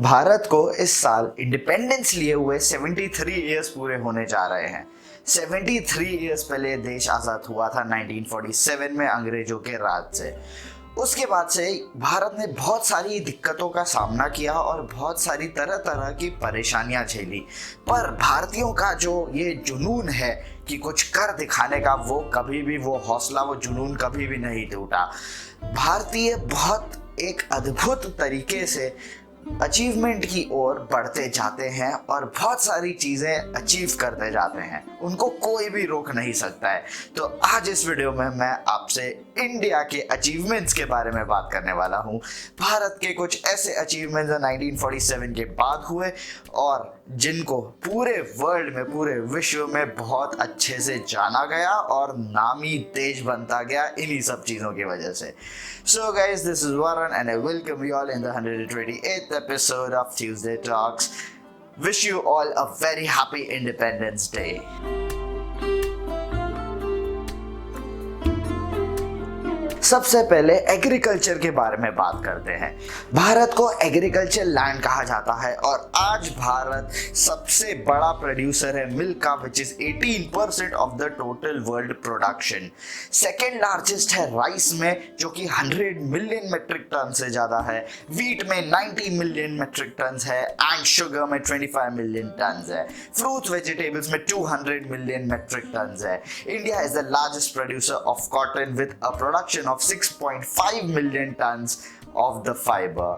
भारत को इस साल इंडिपेंडेंस लिए हुए 73 इयर्स पूरे होने जा रहे हैं। 73 इयर्स पहले देश आज़ाद हुआ था 1947 में अंग्रेजों के राज से। उसके बाद से भारत ने बहुत सारी दिक्कतों का सामना किया और बहुत सारी तरह तरह की परेशानियां झेली, पर भारतीयों का जो ये जुनून है कि कुछ कर दिखाने का, वो कभी भी, वो हौसला, वो जुनून कभी भी नहीं टूटा। भारतीय बहुत एक अद्भुत तरीके से अचीवमेंट की ओर बढ़ते जाते हैं और बहुत सारी चीजें अचीव करते जाते हैं, उनको कोई भी रोक नहीं सकता है। तो आज इस वीडियो में मैं आपसे इंडिया के अचीवमेंट्स के बारे में बात करने वाला हूं। भारत के कुछ ऐसे अचीवमेंट्स 1947 के बाद हुए और जिनको पूरे वर्ल्ड में, पूरे विश्व में बहुत अच्छे से जाना गया और नामी देश बनता गया इन्हीं सब चीजों की वजह से। So guys, this is Varun and I welcome you all in the 128th episode of Tuesday Talks. Wish you all a very happy Independence Day. सबसे पहले एग्रीकल्चर के बारे में बात करते हैं। भारत को एग्रीकल्चर लैंड कहा जाता है और आज भारत सबसे बड़ा प्रोड्यूसर है मिल्क का, which is 18% of the total world production. Second largest है राइस में, जो कि 100 मिलियन मेट्रिक टन से ज्यादा है। वीट में 90 मिलियन मेट्रिक टन है एंड शुगर में 25 मिलियन टन है। फ्रूट वेजिटेबल्स में 200 मिलियन मेट्रिक टन है। India is the largest producer of cotton with a production of 6.5 million tons of the fiber.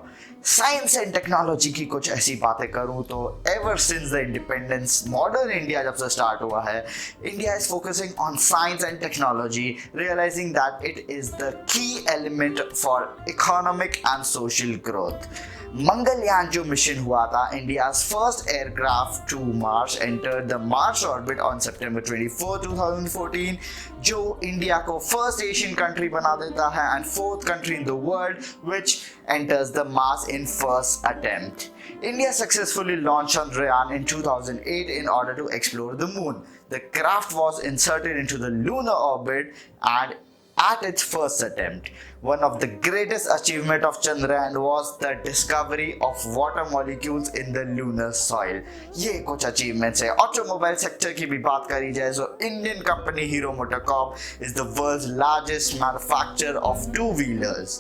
Science and technology की कुछ ऐसी बातें करूं तो ever since the independence, modern India जब से स्टार्ट हुआ है, India is focusing on science and technology, realising that it is the key element for economic and social growth. Mangalyaan जो मिशन हुआ था, India's first aircraft to Mars entered the Mars orbit on September 24, 2014, जो India को first Asian country बना देता है and fourth country in the world which enters the Mars in first attempt. India successfully launched Chandrayaan in 2008 in order to explore the moon. The craft was inserted into the lunar orbit and at its first attempt. One of the greatest achievement of Chandrayaan was the discovery of water molecules in the lunar soil. ये कुछ achievements है। Automobile sector की भी बात करी जाए तो Indian company hero MotoCorp is the world's largest manufacturer of two-wheelers.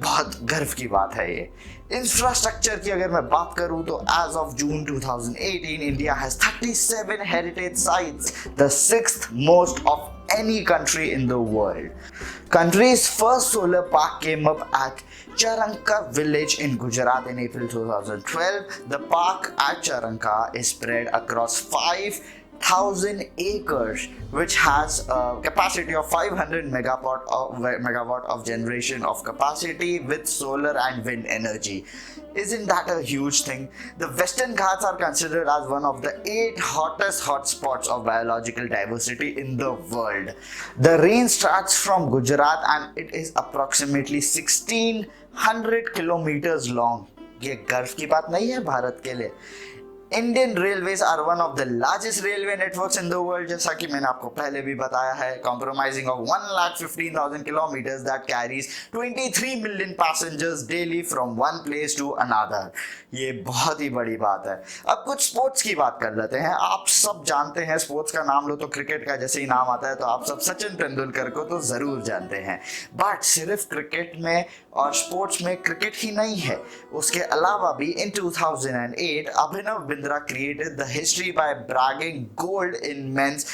बहुत गर्व की बात है ये। इंफ्रास्ट्रक्चर की अगर मैं बात करूं तो as of June 2018 India has 37 heritage sites, the 6th most of any country in the world. Country's first solar park came up at Charanka village in Gujarat in April 2012. The park at Charanka is spread across 5,000 acres, which has a capacity of 500 megawatt of generation of capacity with solar and wind energy. Isn't that a huge thing? The Western Ghats are considered as one of the 8 hottest hotspots of biological diversity in the world. The range starts from Gujarat and it is approximately 1600 kilometers long. ये गर्व की बात नहीं है भारत के लिए। Indian railways are one of the largest railway networks in the world, जैसा कि मैंने आपको पहले भी बताया है, comprising of 1,15,000 kilometers that carries 23 million passengers daily from one place to another. ये बहुत ही बड़ी बात है। अब कुछ स्पोर्ट्स की बात कर लेते हैं। आप सब जानते हैं, स्पोर्ट्स का नाम लो तो क्रिकेट का जैसे ही नाम आता है तो आप सब सचिन तेंदुलकर को तो जरूर जानते हैं, बट सिर्फ क्रिकेट में और स्पोर्ट्स में क्रिकेट ही नहीं है, उसके अलावा भी इन 2008 Abhinav Bindra created the history by bagging gold in men's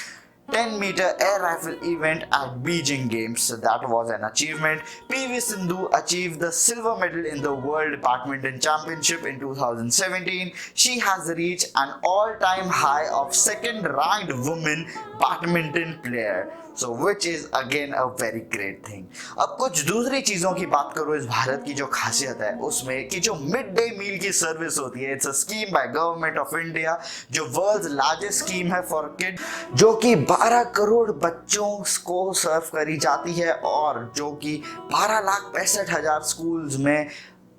10-meter air rifle event at Beijing Games. So that was an achievement. PV Sindhu achieved the silver medal in the World Badminton Championship in 2017. She has reached an all-time high of second-ranked women badminton player. So which is again a very great thing. अब कुछ दूसरी चीजों की बात करूँ इस भारत की जो खासियत है उसमें कि जो मिड डे मील की सर्विस होती है, it's a scheme by government of India, जो वर्ल्ड लार्जेस्ट स्कीम है फॉर किड, जो कि 12 करोड़ बच्चों को सर्व करी जाती है और जो कि 12,65,000 स्कूल्स में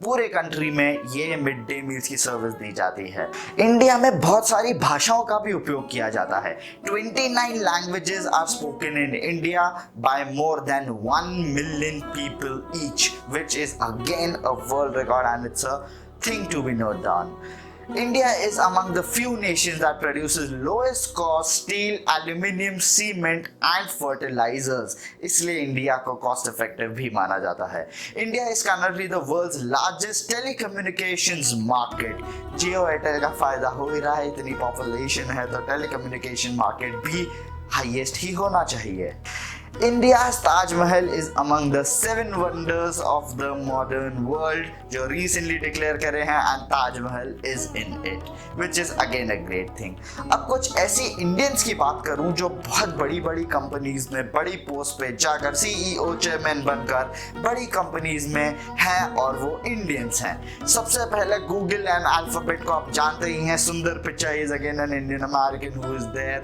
पूरे कंट्री में ये मिड डे मील्स की सर्विस दी जाती है। इंडिया में बहुत सारी भाषाओं का भी उपयोग किया जाता है। 29 languages are spoken in India by more than 1 million people each, which is again a world record and it's a thing to be noted down. India is among the few nations that produces lowest cost steel, aluminium, cement and fertilizers. इसलिए India को cost effective भी माना जाता है. India is currently the world's largest telecommunications market. Jio Airtel का फायदा हो ही रहा है, इतनी पॉपुलेशन है तो टेलीकम्युनिकेशन मार्केट भी हाईएस्ट ही होना चाहिए. India's Taj Mahal is among the 7 wonders of the modern world जो recently declare करे हैं and Taj Mahal is in it, which is again a great thing. अब कुछ ऐसी इंडियंस की बात करूं जो बहुत बड़ी बड़ी कंपनीज में बड़ी पोस्ट पे जाकर CEO चेयरमैन बनकर बड़ी कंपनीज में हैं और वो इंडियंस हैं. सबसे पहले गूगल एंड अल्फाबेट को आप जानते ही हैं. सुंदर Pichai is again an Indian American who is there.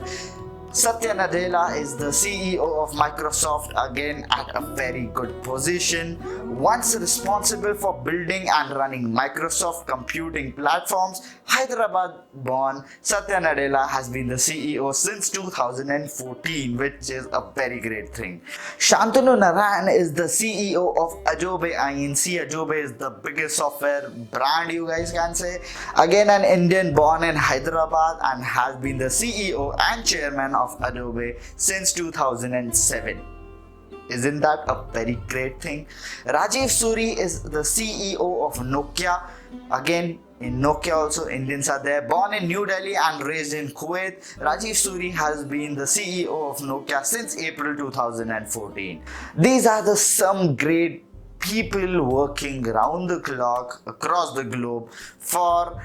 Satya Nadella is the CEO of Microsoft, again at a very good position. Once responsible for building and running Microsoft computing platforms, Hyderabad-born Satya Nadella has been the CEO since 2014, which is a very great thing. Shantanu Narayan is the CEO of Adobe Inc. Adobe is the biggest software brand, you guys can say. Again an Indian born in Hyderabad and has been the CEO and chairman of Adobe since 2007. Isn't that a very great thing? Rajiv Suri is the CEO of Nokia. Again, in Nokia also Indians are there. Born in New Delhi and raised in Kuwait, Rajiv Suri has been the CEO of Nokia since April 2014. These are the some great people working round the clock across the globe for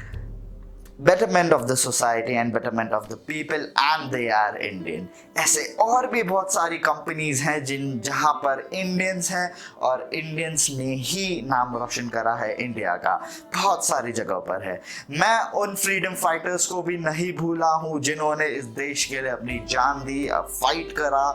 betterment of the society and betterment of the people, and they are Indian. ऐसे और भी बहुत सारी companies हैं जहां पर Indians हैं और इंडियंस ने ही नाम रोशन करा है इंडिया का. बहुत सारी जगह पर है. मैं उन फ्रीडम फाइटर्स को भी नहीं भूला हूं जिन्होंने इस देश के लिए अपनी जान दी, फाइट करा,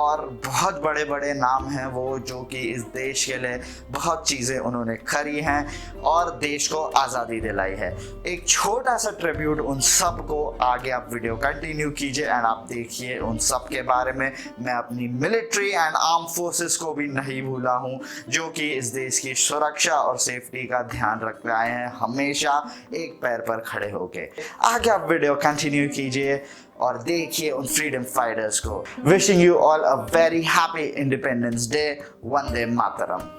और बहुत बड़े बड़े नाम हैं वो जो कि इस देश के लिए बहुत चीज़ें उन्होंने करी हैं और देश को आज़ादी दिलाई है. एक छोटा ट्रिब्यूट उन सब को. आगे आप वीडियो कंटिन्यू कीजिए एंड आप देखिए उन सब के बारे में. मैं अपनी मिलिट्री एंड आर्म फोर्सेस को भी नहीं भूला हूं जो कि इस देश की सुरक्षा और सेफ्टी का ध्यान रखते आए हैं हमेशा एक पैर पर खड़े होके. आगे आप वीडियो कंटिन्यू कीजिए और देखिए उन फ्रीडम फाइटर्स को. Wishing you all a very happy independence day. Vande Mataram.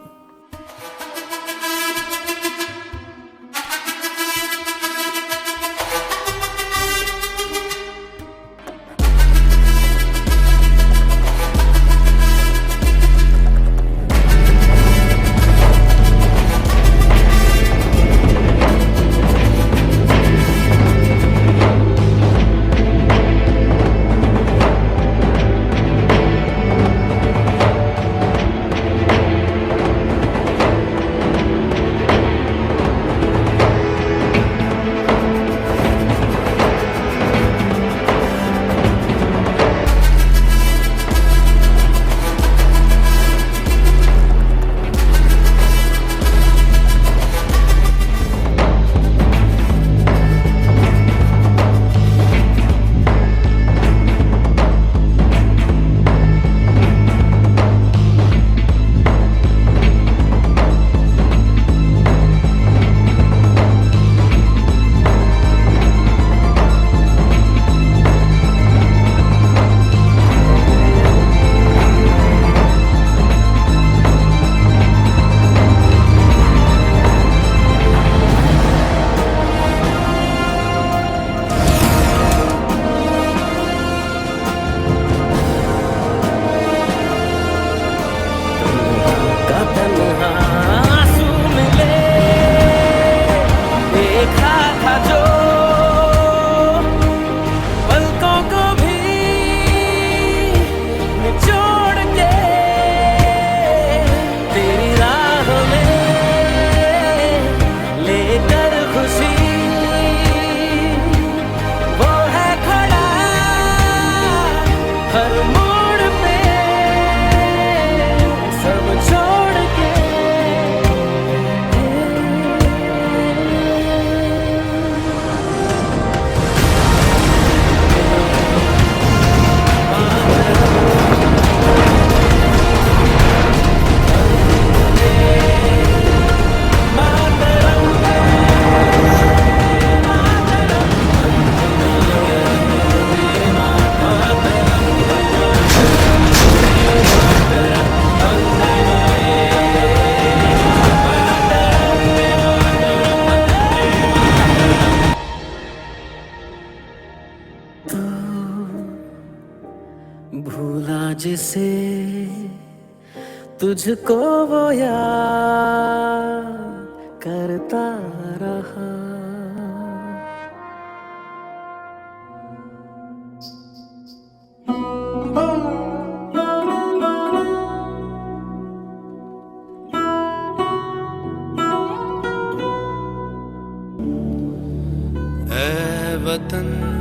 तुझको वो याद करता रहा। ऐ वतन